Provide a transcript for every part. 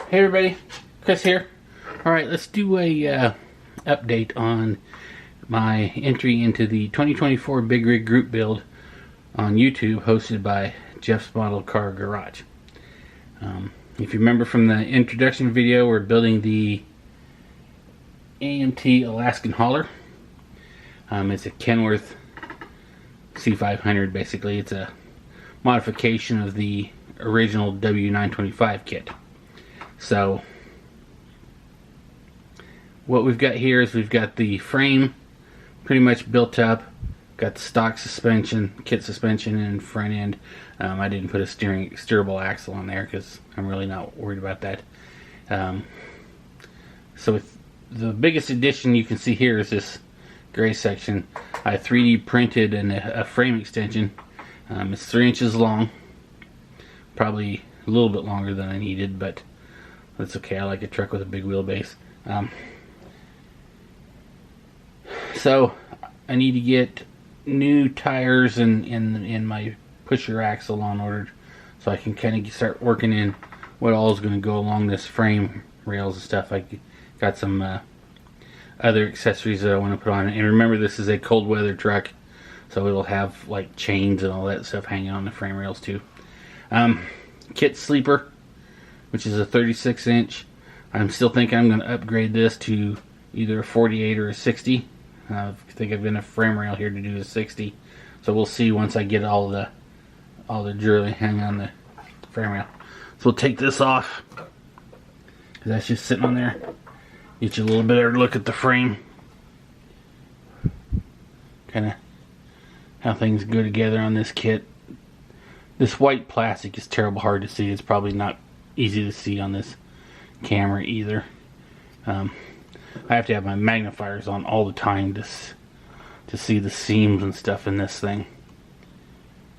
Hey everybody, Chris here. Alright, let's do a update on my entry into the 2024 Big Rig Group Build on YouTube, hosted by Jeff's Model Car Garage. If you remember from the introduction video, we're building the AMT Alaskan Hauler. It's a Kenworth C500 basically. It's a modification of the original W925 kit. So what we've got here is we've got the frame pretty much built up, got the stock suspension, kit suspension in front end. I didn't put a steerable axle on there because I'm really not worried about that. So with the biggest addition you can see here is this gray section. I 3D printed a frame extension. It's 3 inches long, probably a little bit longer than I needed, but that's okay. I like a truck with a big wheelbase. So I need to get new tires in my pusher axle on ordered, so I can kind of start working in what all is going to go along this frame, rails and stuff. I got some other accessories that I want to put on it. And remember, this is a cold weather truck, so it'll have like chains and all that stuff hanging on the frame rails too. Kit sleeper, which is a 36 inch. I'm still thinking I'm going to upgrade this to either a 48 or a 60. I think I've been a frame rail here to do the 60. So we'll see once I get all the drilling hanging on the frame rail. So we'll take this off, because that's just sitting on there. Get you a little better look at the frame. Kind of how things go together on this kit. This white plastic is terrible hard to see. It's probably not easy to see on this camera either. I have to have my magnifiers on all the time to see the seams and stuff in this thing.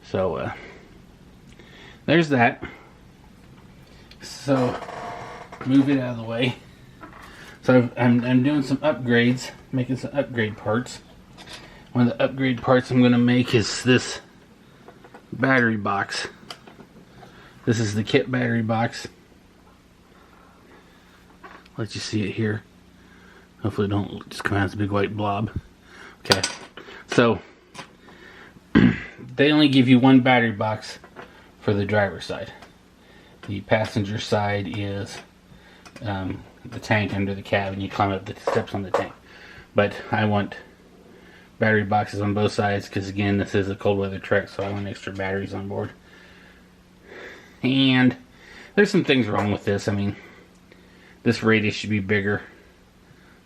So there's that. So move it out of the way. So I'm doing some upgrades, making some upgrade parts. One of the upgrade parts I'm going to make is this battery box. This is the kit battery box. Let you see it here. Hopefully it don't just come out as a big white blob. Okay, so they only give you one battery box for the driver's side. The passenger side is the tank under the cab, and you climb up the steps on the tank. But I want battery boxes on both sides because, again, this is a cold weather truck, so I want extra batteries on board. And there's some things wrong with this. I mean, this radius should be bigger.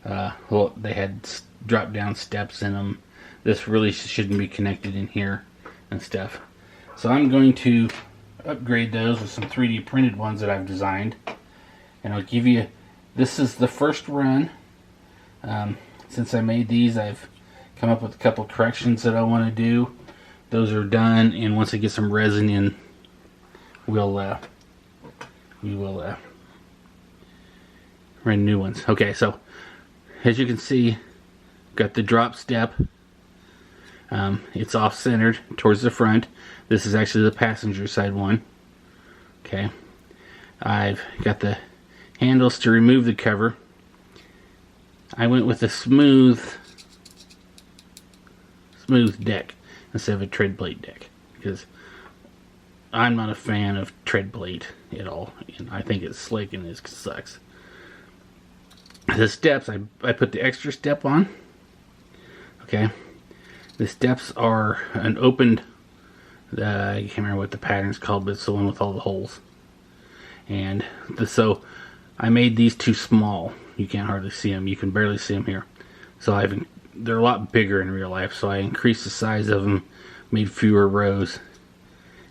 Well, they had drop down steps in them. This really shouldn't be connected in here and stuff. So I'm going to upgrade those with some 3D printed ones that I've designed. And I'll give you, this is the first run. Since I made these, I've come up with a couple corrections that I want to do. Those are done, and once I get some resin in, we will run new ones. Okay, so as you can see, got the drop step. It's off-centered towards the front. This is actually the passenger side one. Okay, I've got the handles to remove the cover. I went with a smooth deck instead of a tread plate deck, because I'm not a fan of tread plate at all, and I think it's slick and it sucks. The steps, I put the extra step on. Okay, the steps are an opened, I can't remember what the pattern's called, but it's the one with all the holes. And so I made these too small. You can't hardly see them. You can barely see them here. So they're a lot bigger in real life, so I increased the size of them, made fewer rows,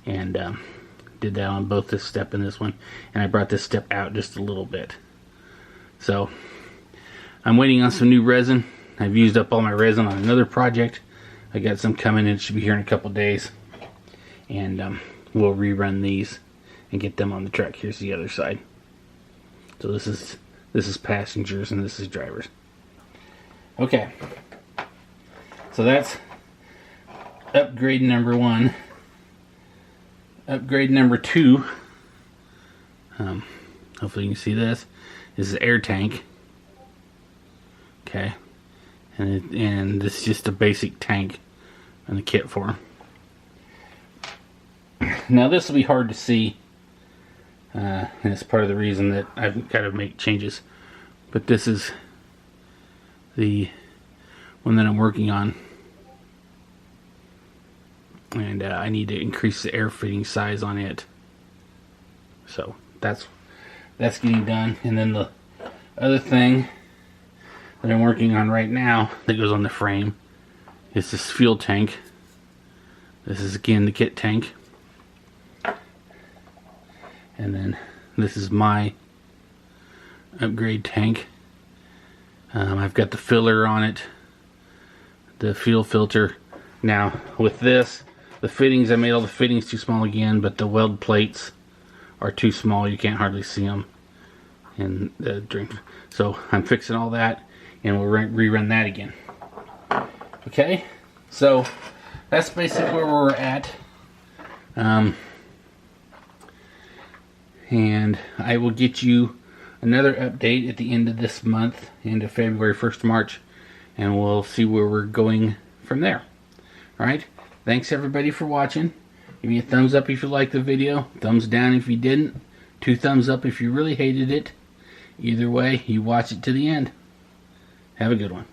and did that on both this step and this one. And I brought this step out just a little bit. So I'm waiting on some new resin. I've used up all my resin on another project. I got some coming in. It should be here in a couple days. And we'll rerun these and get them on the truck. Here's the other side. So this is passengers and this is drivers. Okay. So that's upgrade number 1. Upgrade number 2. hopefully you can see this. This is an air tank. Okay. And this is just a basic tank and the kit for them. Now this will be hard to see. And it's part of the reason that I've got to make changes. But this is the one that I'm working on. And I need to increase the air fitting size on it. So that's getting done. And then the other thing that I'm working on right now that goes on the frame is this fuel tank. This is again the kit tank. And then this is my upgrade tank. I've got the filler on it, the fuel filter. Now with this, the fittings, I made all the fittings too small again, but the weld plates are too small. You can't hardly see them in the drink. So I'm fixing all that, and we'll rerun that again. Okay, so that's basically where we're at. And I will get you another update at the end of this month, end of February, 1st March, and we'll see where we're going from there. Alright, thanks everybody for watching. Give me a thumbs up if you liked the video, thumbs down if you didn't, 2 thumbs up if you really hated it. Either way, you watch it to the end. Have a good one.